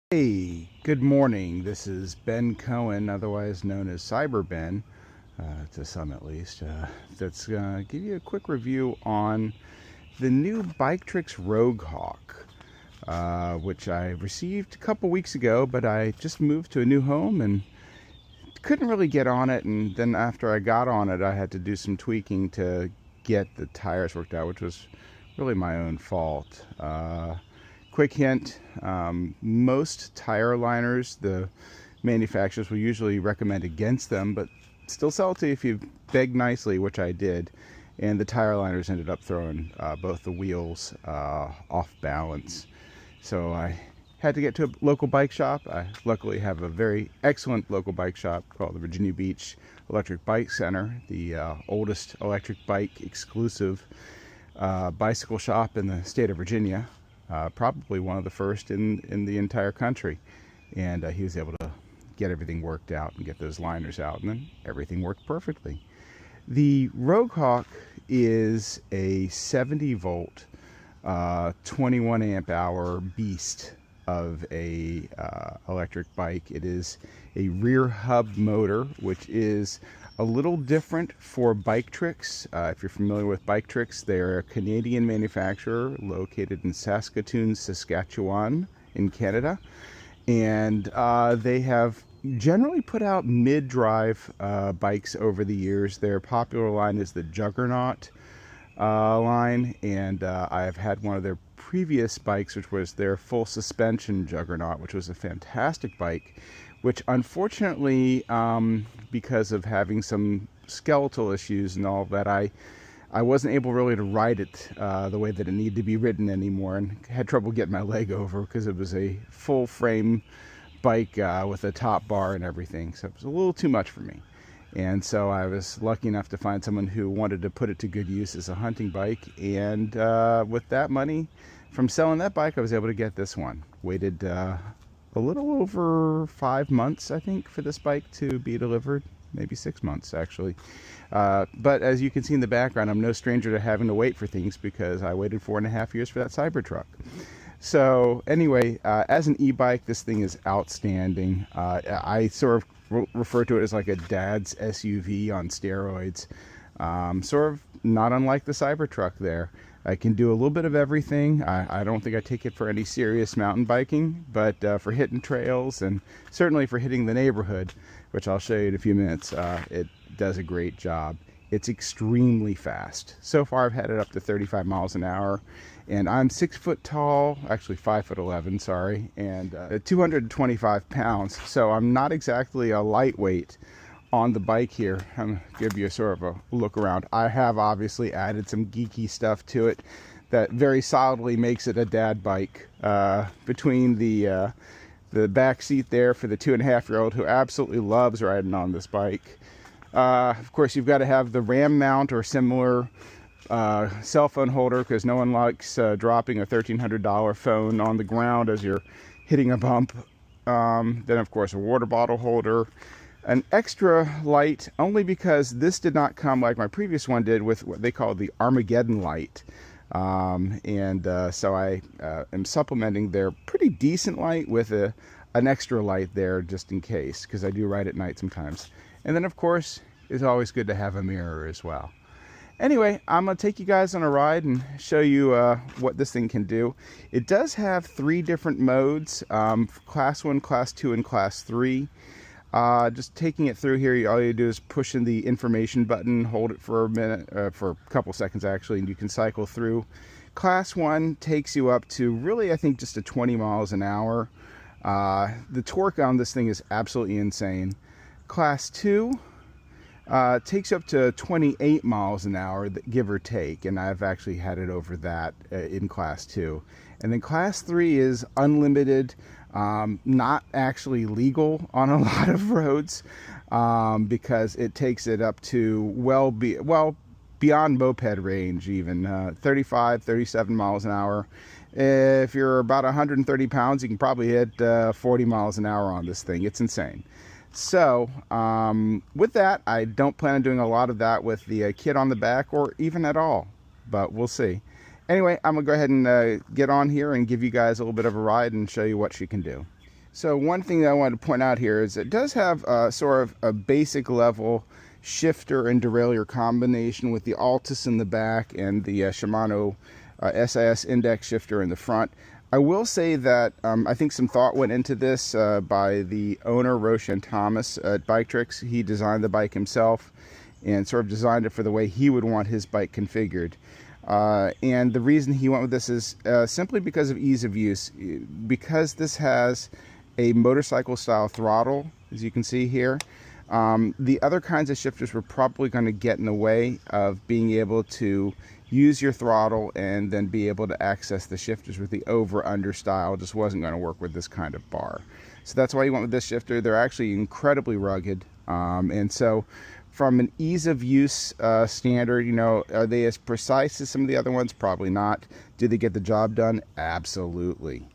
Hey, good morning. This is Ben Cohen, otherwise known as Cyber Ben, to some at least. That's going to give you a quick review on the new Biktrix Rogue Hawk, which I received a couple weeks ago, but I just moved to a new home and couldn't really get on it. And then after I got on it, I had to do some tweaking to get the tires worked out, which was really my own fault. Quick hint, most tire liners, the manufacturers will usually recommend against them, but still sell it to you if you beg nicely, which I did. And the tire liners ended up throwing both the wheels off balance. So I had to get to a local bike shop. I luckily have a very excellent local bike shop called the Virginia Beach Electric Bike Center, the oldest electric bike exclusive bicycle shop in the state of Virginia. Probably one of the first in the entire country. And he was able to get everything worked out and get those liners out, and then everything worked perfectly. The Rogue Hawk is a 70 volt 21 amp hour beast of a electric bike. It is a rear hub motor, which is a little different for Biktrix. If you're familiar with Biktrix, they're a Canadian manufacturer located in Saskatoon, Saskatchewan in Canada. And they have generally put out mid-drive bikes over the years. Their popular line is the Juggernaut line, and I've had one of their previous bikes, which was their full suspension Juggernaut, which was a fantastic bike, which unfortunately, because of having some skeletal issues and all that, I wasn't able really to ride it the way that it needed to be ridden anymore, and had trouble getting my leg over because it was a full frame bike with a top bar and everything, so it was a little too much for me. And so I was lucky enough to find someone who wanted to put it to good use as a hunting bike, and with that money from selling that bike, I was able to get this one. Waited a little over 5 months, I think, for this bike to be delivered. Maybe 6 months, actually. But as you can see in the background, I'm no stranger to having to wait for things, because I waited 4.5 years for that Cybertruck. So anyway, as an e-bike, this thing is outstanding. I sort of refer to it as like a dad's SUV on steroids. Sort of not unlike the Cybertruck there. I can do a little bit of everything. I don't think I take it for any serious mountain biking, but for hitting trails and certainly for hitting the neighborhood, which I'll show you in a few minutes, it does a great job. It's extremely fast. So far I've had it up to 35 miles an hour, and I'm 6 foot tall, actually 5'11", sorry, and 225 pounds, so I'm not exactly a lightweight on the bike here. I'm going to give you a sort of a look around. I have obviously added some geeky stuff to it that very solidly makes it a dad bike. Between the back seat there for the 2.5-year-old who absolutely loves riding on this bike. Of course, you've got to have the RAM mount or similar cell phone holder, because no one likes dropping a $1,300 phone on the ground as you're hitting a bump. Then, of course, a water bottle holder. An extra light, only because this did not come like my previous one did with what they call the Armageddon light. So I am supplementing their pretty decent light with an extra light there just in case, because I do ride at night sometimes. And then, of course, it's always good to have a mirror as well. Anyway, I'm going to take you guys on a ride and show you what this thing can do. It does have 3 different modes, Class 1, Class 2, and Class 3. Just taking it through here, all you do is push in the information button, hold it for a minute, for a couple seconds actually, and you can cycle through. Class 1 takes you up to really, I think, just to 20 miles an hour. The torque on this thing is absolutely insane. Class 2 takes you up to 28 miles an hour, give or take, and I've actually had it over that in Class 2. And then Class 3 is unlimited, not actually legal on a lot of roads, because it takes it up to beyond moped range even, 35, 37 miles an hour. If you're about 130 pounds, you can probably hit 40 miles an hour on this thing. It's insane. So with that, I don't plan on doing a lot of that with the kit on the back, or even at all, but we'll see. Anyway, I'm gonna go ahead and get on here and give you guys a little bit of a ride and show you what she can do. So one thing that I wanted to point out here is it does have sort of a basic level shifter and derailleur combination with the Altus in the back and the Shimano SIS index shifter in the front. I will say that I think some thought went into this by the owner, Roshan Thomas at Biktrix. He designed the bike himself and sort of designed it for the way he would want his bike configured. And the reason he went with this is simply because of ease of use. Because this has a motorcycle style throttle, as you can see here, the other kinds of shifters were probably going to get in the way of being able to use your throttle and then be able to access the shifters with the over-under style. Just wasn't going to work with this kind of bar. So that's why you went with this shifter. They're actually incredibly rugged. And so from an ease of use standard, you know, are they as precise as some of the other ones? Probably not. Do they get the job done? Absolutely.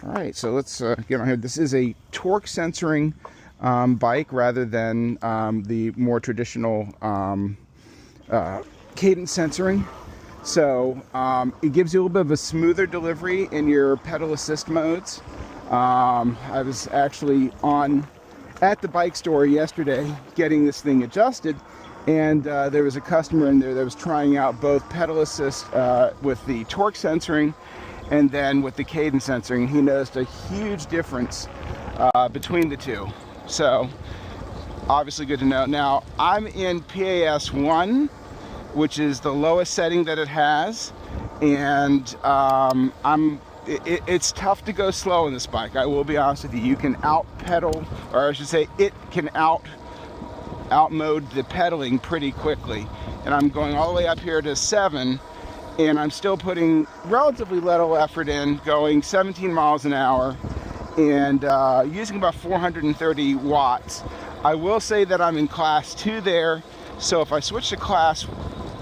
All right, so let's get on here. This is a torque censoring bike rather than the more traditional cadence censoring. So it gives you a little bit of a smoother delivery in your pedal assist modes. I was actually at the bike store yesterday getting this thing adjusted, and there was a customer in there that was trying out both pedal assist with the torque censoring and then with the cadence censoring. He noticed a huge difference between the two. So obviously good to know. Now I'm in PAS 1, which is the lowest setting that it has, and it's tough to go slow in this bike. I will be honest with you. You can out pedal, or I should say it can out mode the pedaling pretty quickly. And I'm going all the way up here to 7, and I'm still putting relatively little effort in, going 17 miles an hour and using about 430 watts. I will say that I'm in class 2 there, so if I switch to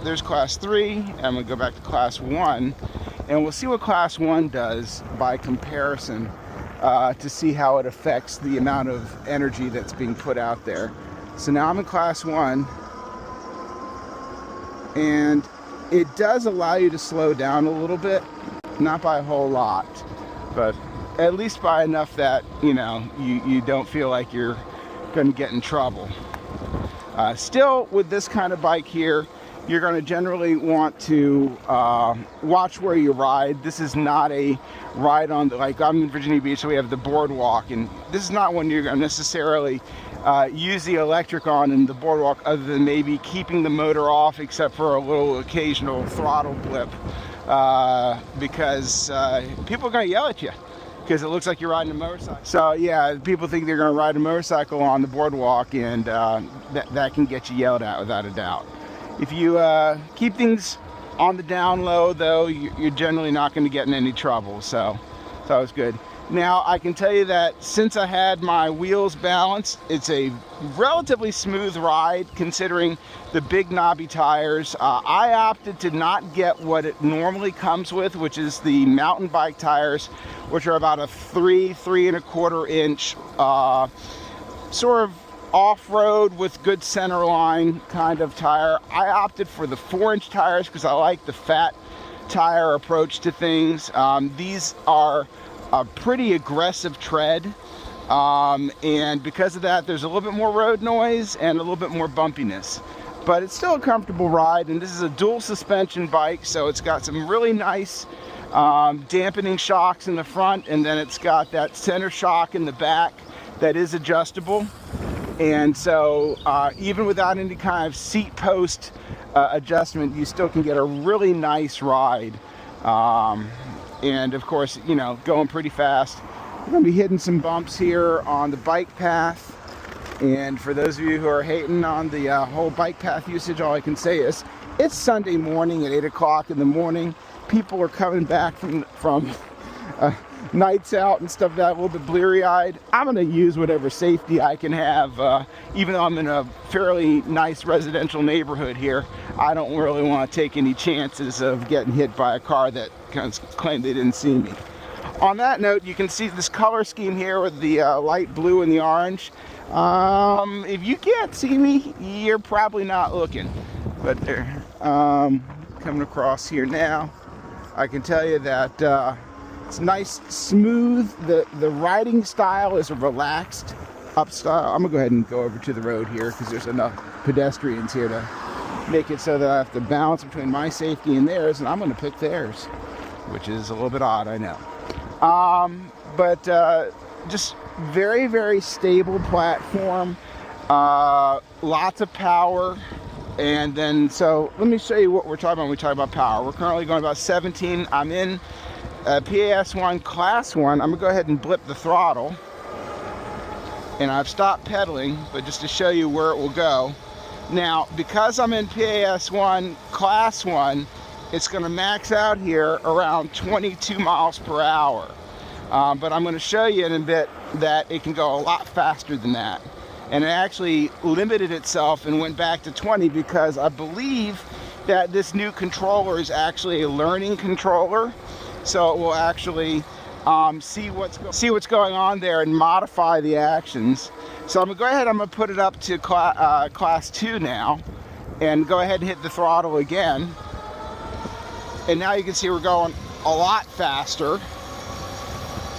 there's class 3, and I'm gonna go back to class 1, and we'll see what class 1 does by comparison to see how it affects the amount of energy that's being put out there. So now I'm in class 1, and it does allow you to slow down a little bit, not by a whole lot, but at least by enough that, you know, you don't feel like you're gonna get in trouble. Still, with this kind of bike here, you're going to generally want to watch where you ride. This is not a ride on like I'm in Virginia Beach, so we have the boardwalk, and this is not one you're going to necessarily use the electric on in the boardwalk, other than maybe keeping the motor off except for a little occasional throttle blip, because people are going to yell at you because it looks like you're riding a motorcycle. So yeah, people think they're going to ride a motorcycle on the boardwalk, and that can get you yelled at without a doubt. If you keep things on the down low, though, you're generally not going to get in any trouble, so that was good. Now, I can tell you that since I had my wheels balanced, it's a relatively smooth ride considering the big knobby tires. I opted to not get what it normally comes with, which is the mountain bike tires, which are about a 3.25 inch sort of off-road with good center line kind of tire. I opted for the 4-inch tires because I like the fat tire approach to things. These are a pretty aggressive tread, and because of that there's a little bit more road noise and a little bit more bumpiness, but it's still a comfortable ride. And this is a dual suspension bike, so it's got some really nice dampening shocks in the front, and then it's got that center shock in the back that is adjustable. And so even without any kind of seat post adjustment, you still can get a really nice ride. And of course, you know, going pretty fast. We're going to be hitting some bumps here on the bike path. And for those of you who are hating on the whole bike path usage, all I can say is it's Sunday morning at 8 o'clock in the morning. People are coming back from nights out and stuff like that, a little bit bleary-eyed. I'm going to use whatever safety I can have, even though I'm in a fairly nice residential neighborhood here. I don't really want to take any chances of getting hit by a car that claimed they didn't see me. On that note, you can see this color scheme here with the light blue and the orange. If you can't see me, you're probably not looking, but they're coming across here now. I can tell you that It's nice, smooth. The riding style is a relaxed up style. I'm gonna go ahead and go over to the road here because there's enough pedestrians here to make it so that I have to balance between my safety and theirs, and I'm gonna pick theirs, which is a little bit odd, I know. But just very, very stable platform, lots of power. And then, so let me show you what we're talking about when we talk about power. We're currently going about 17. I'm in PAS1 Class 1. I'm gonna go ahead and blip the throttle. And I've stopped pedaling, but just to show you where it will go. Now, because I'm in PAS1 Class 1, it's gonna max out here around 22 miles per hour. But I'm gonna show you in a bit that it can go a lot faster than that. And it actually limited itself and went back to 20 because I believe that this new controller is actually a learning controller. So it will actually see what's going on there and modify the actions. So I'm gonna go ahead, I'm gonna put it up to class 2 now and go ahead and hit the throttle again. And now you can see we're going a lot faster.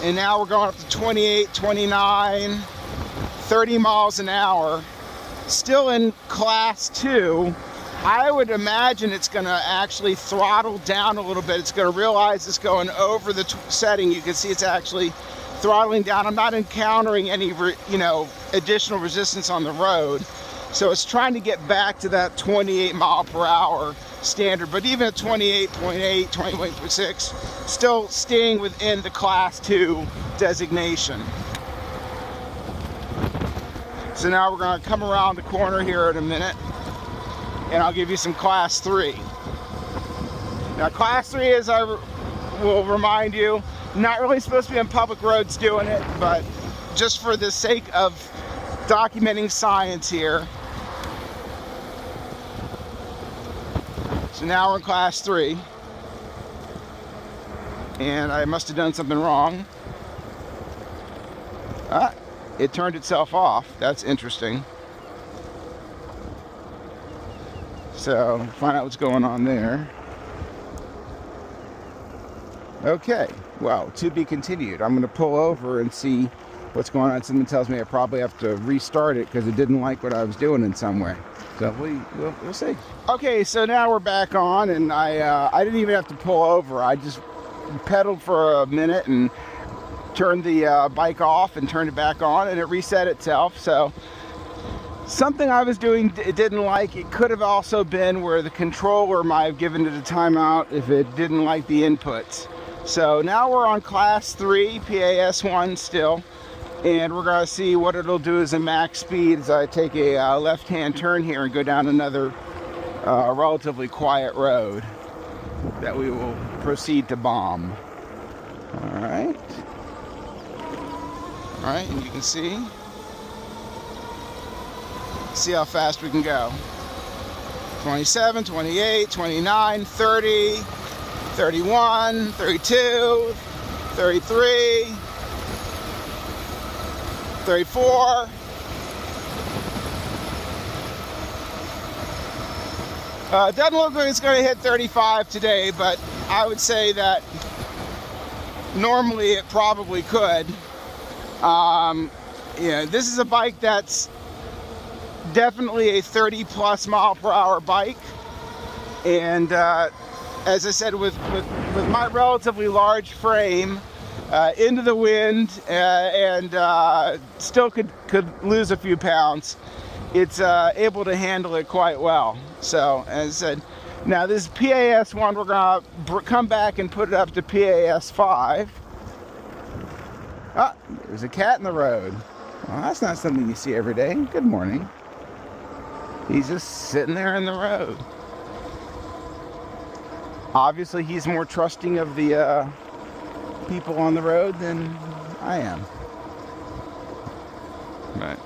And now we're going up to 28, 29, 30 miles an hour, still in class 2. I would imagine it's going to actually throttle down a little bit. It's going to realize it's going over the setting. You can see it's actually throttling down. I'm not encountering any, additional resistance on the road. So it's trying to get back to that 28 mile per hour standard, but even at 28.8, 28.6, still staying within the class 2 designation. So now we're going to come around the corner here in a minute, and I'll give you some class 3. Now class 3, as I will remind you, not really supposed to be on public roads doing it, but just for the sake of documenting science here. So now we're in class 3, and I must have done something wrong. It turned itself off. That's interesting. So find out what's going on there. Okay, well, to be continued. I'm going to pull over and see what's going on. Someone tells me I probably have to restart it because it didn't like what I was doing in some way. So we'll see. Okay, so now we're back on, and I didn't even have to pull over. I just pedaled for a minute and turned the bike off and turned it back on, and it reset itself. So something I was doing it didn't like. It could have also been where the controller might have given it a timeout if it didn't like the inputs. So now we're on class 3, PAS1 still, and we're going to see what it'll do as a max speed as I take a left-hand turn here and go down another relatively quiet road that we will proceed to bomb. All right, and you can see how fast we can go. 27, 28, 29, 30, 31, 32, 33, 34. It doesn't look like it's going to hit 35 today, but I would say that normally it probably could. This is a bike that's definitely a 30 plus mile per hour bike, and as I said, with my relatively large frame, into the wind, and still could lose a few pounds, it's able to handle it quite well. So as I said, now this is PAS1. We're gonna come back and put it up to PAS5. Ah, there's a cat in the road. Well, that's not something you see every day. Good morning. He's just sitting there in the road. Obviously, he's more trusting of the people on the road than I am. But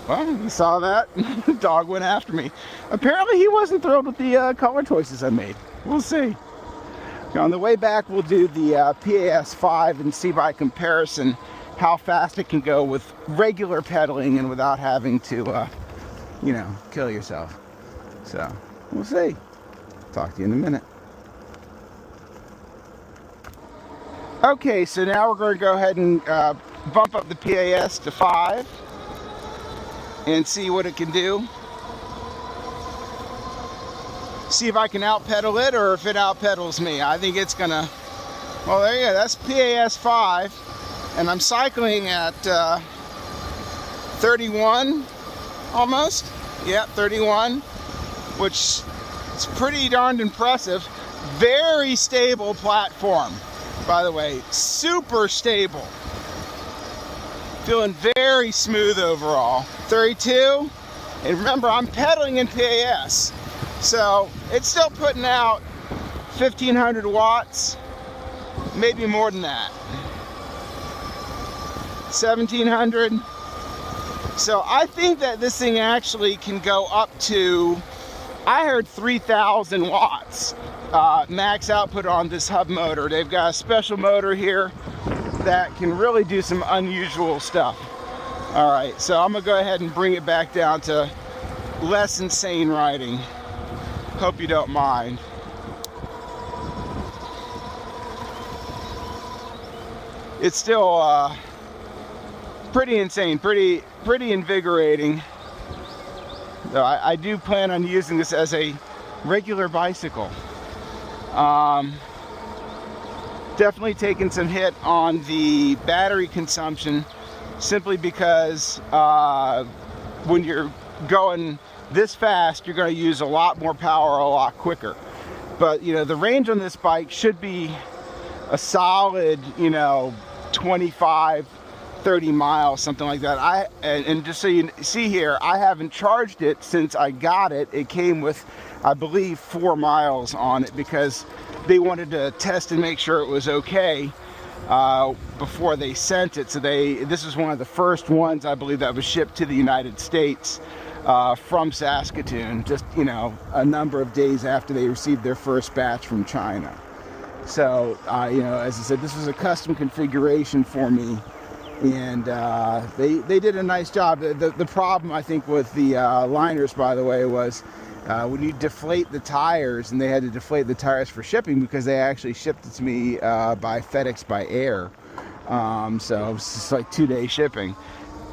well, you saw that. The dog went after me. Apparently, he wasn't thrilled with the color choices I made. We'll see. On the way back, we'll do the PAS5 and see by comparison how fast it can go with regular pedaling and without having to, kill yourself. So, we'll see. Talk to you in a minute. Okay, so now we're going to go ahead and bump up the PAS to 5 and see what it can do. See if I can out-pedal it or if it out-pedals me. I think it's going to... Well, there you go. That's PAS 5. And I'm cycling at 31 almost. Yep, 31, which is pretty darned impressive. Very stable platform, by the way. Super stable. Feeling very smooth overall. 32. And remember, I'm pedaling in PAS. So it's still putting out 1,500 watts. Maybe more than that. 1,700. So I think that this thing actually can go up to, I heard 3,000 watts max output on this hub motor. They've got a special motor here that can really do some unusual stuff. All right, so I'm gonna go ahead and bring it back down to less insane riding. Hope you don't mind. It's still pretty insane, pretty invigorating. Though I do plan on using this as a regular bicycle. Definitely taking some hit on the battery consumption, simply because when you're going this fast, you're going to use a lot more power a lot quicker. But you know, the range on this bike should be a solid, you know, 25, 30 miles, something like that. And just so you see here, I haven't charged it since I got it. It came with, I believe, 4 miles on it because they wanted to test and make sure it was okay before they sent it. So this was one of the first ones, I believe, that was shipped to the United States from Saskatoon, just, you know, a number of days after they received their first batch from China. So, you know, as I said, this was a custom configuration for me, and they did a nice job. The problem, I think, with the liners, by the way, was when you deflate the tires, and they had to deflate the tires for shipping because they actually shipped it to me by FedEx by air. So it was just like 2-day shipping.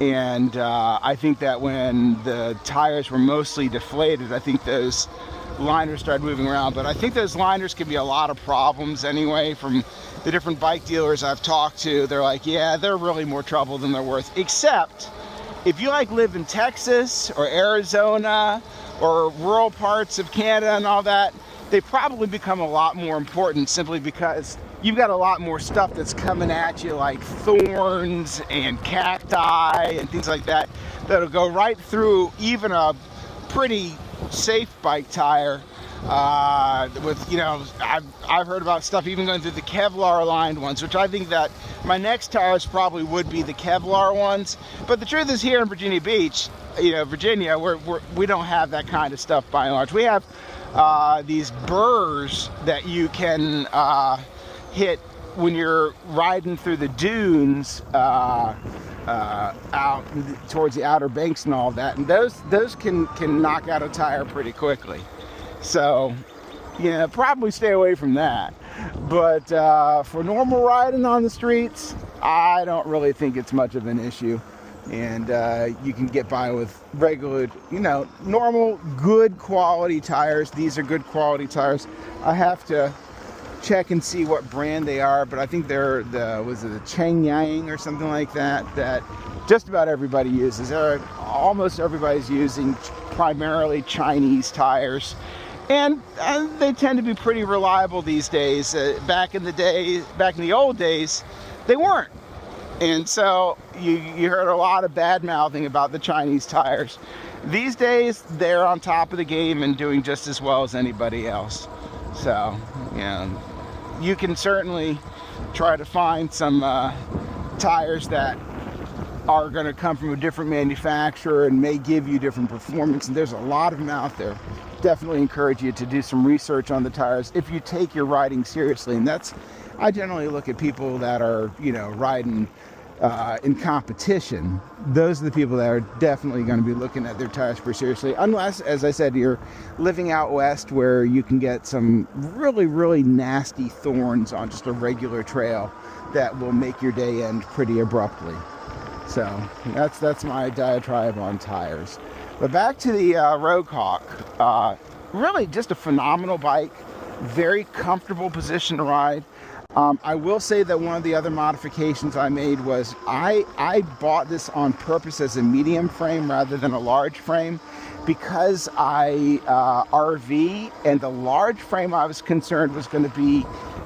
And I think that when the tires were mostly deflated, I think those liners started moving around. But I think those liners could be a lot of problems anyway. From the different bike dealers I've talked to, they're like, yeah, they're really more trouble than they're worth. Except if you like live in Texas or Arizona or rural parts of Canada and all that, they probably become a lot more important, simply because you've got a lot more stuff that's coming at you, like thorns and cacti and things like that, that'll go right through even a pretty safe bike tire. With, you know, I've heard about stuff even going through the Kevlar lined ones, which I think that my next tires probably would be the Kevlar ones. But the truth is, here in Virginia Beach, you know, Virginia, we don't have that kind of stuff by and large. We have these burrs that you can hit when you're riding through the dunes out towards the Outer Banks and all that, and those can knock out a tire pretty quickly. So, you know, probably stay away from that. But for normal riding on the streets, I don't really think it's much of an issue. And you can get by with regular, you know, normal, good quality tires. These are good quality tires. I have to check and see what brand they are, but I think they're was it a Changyang or something like that, that just about everybody uses. Almost everybody's using primarily Chinese tires. And they tend to be pretty reliable these days. Back in the old days, they weren't. And so you heard a lot of bad mouthing about the Chinese tires. These days, they're on top of the game and doing just as well as anybody else. So, you know, you can certainly try to find some tires that are going to come from a different manufacturer and may give you different performance. And there's a lot of them out there. Definitely encourage you to do some research on the tires if you take your riding seriously. And that's, I generally look at people that are, you know, riding in competition, those are the people that are definitely going to be looking at their tires pretty seriously, unless, as I said, you're living out west where you can get some really, really nasty thorns on just a regular trail that will make your day end pretty abruptly. So that's my diatribe on tires. But back to the Rogue Hawk. Really just a phenomenal bike, very comfortable position to ride. I will say that one of the other modifications I made was I bought this on purpose as a medium frame rather than a large frame, because I RV, and the large frame I was concerned was going to be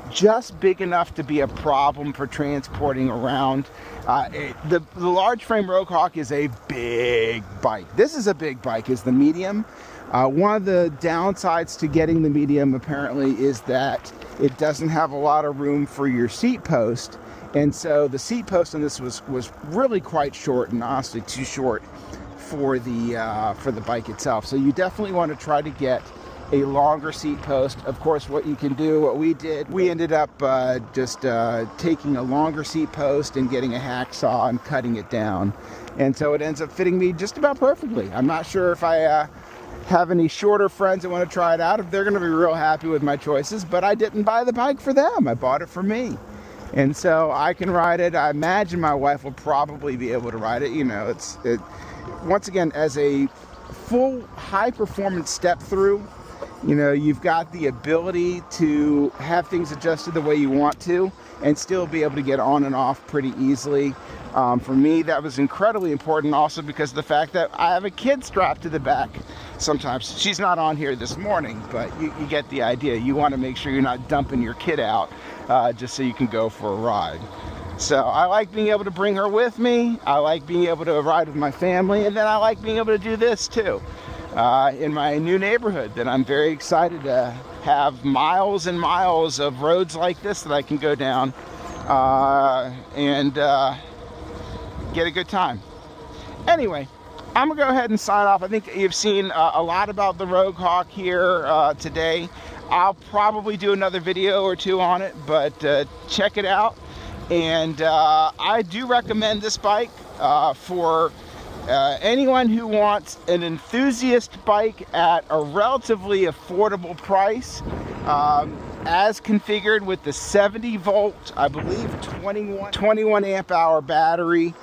just big enough to be a problem for transporting around. The large frame Rogue Hawk is a big bike. This is a big bike, is the medium. One of the downsides to getting the medium apparently is that it doesn't have a lot of room for your seat post, and so the seat post on this was really quite short, and honestly too short for the bike itself. So you definitely want to try to get a longer seat post. Of course, what you can do, what we did, we ended up just taking a longer seat post and getting a hacksaw and cutting it down, and so it ends up fitting me just about perfectly. I'm not sure if I have any shorter friends that want to try it out, if they're going to be real happy with my choices, but I didn't buy the bike for them. I bought it for me. And so I can ride it. I imagine my wife will probably be able to ride it. You know, once again, as a full high performance step through, you know, you've got the ability to have things adjusted the way you want to and still be able to get on and off pretty easily. For me, that was incredibly important, also because of the fact that I have a kid strapped to the back. Sometimes she's not on here this morning, but you get the idea. You want to make sure you're not dumping your kid out just so you can go for a ride. So I like being able to bring her with me. I like being able to ride with my family, and then I like being able to do this too in my new neighborhood that I'm very excited to have miles and miles of roads like this that I can go down and get a good time. Anyway, I'm gonna go ahead and sign off. I think you've seen a lot about the Rogue Hawk here today. I'll probably do another video or two on it, but check it out. And I do recommend this bike for anyone who wants an enthusiast bike at a relatively affordable price, as configured with the 70 volt, I believe 21 amp hour battery,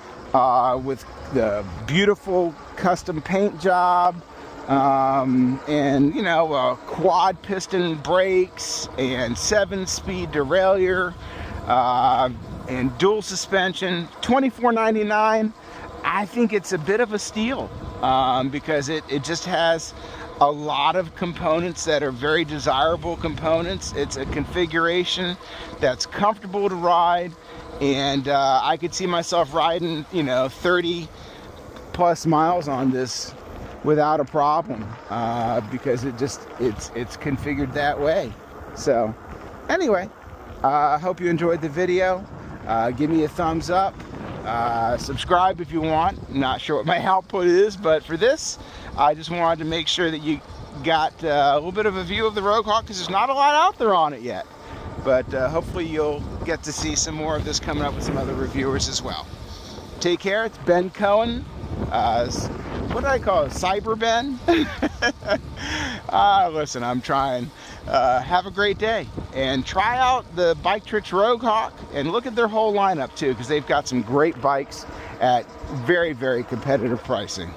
with the beautiful custom paint job, and you know, quad piston brakes and 7-speed derailleur, and dual suspension. $24.99. I think it's a bit of a steal, because it just has a lot of components that are very desirable components. It's a configuration that's comfortable to ride, and I could see myself riding, you know, 30 plus miles on this without a problem, because it's configured that way. So anyway, I hope you enjoyed the video. Give me a thumbs up. Subscribe if you want. I'm not sure what my output is, but for this, I just wanted to make sure that you got a little bit of a view of the Rogue Hawk, because there's not a lot out there on it yet. But hopefully you'll get to see some more of this coming up with some other reviewers as well. Take care. It's Ben Cohen. What did I call it? Cyber Ben? Listen, I'm trying. Have a great day, and try out the Biktrix Rogue Hawk, and look at their whole lineup too, because they've got some great bikes at very, very competitive pricing.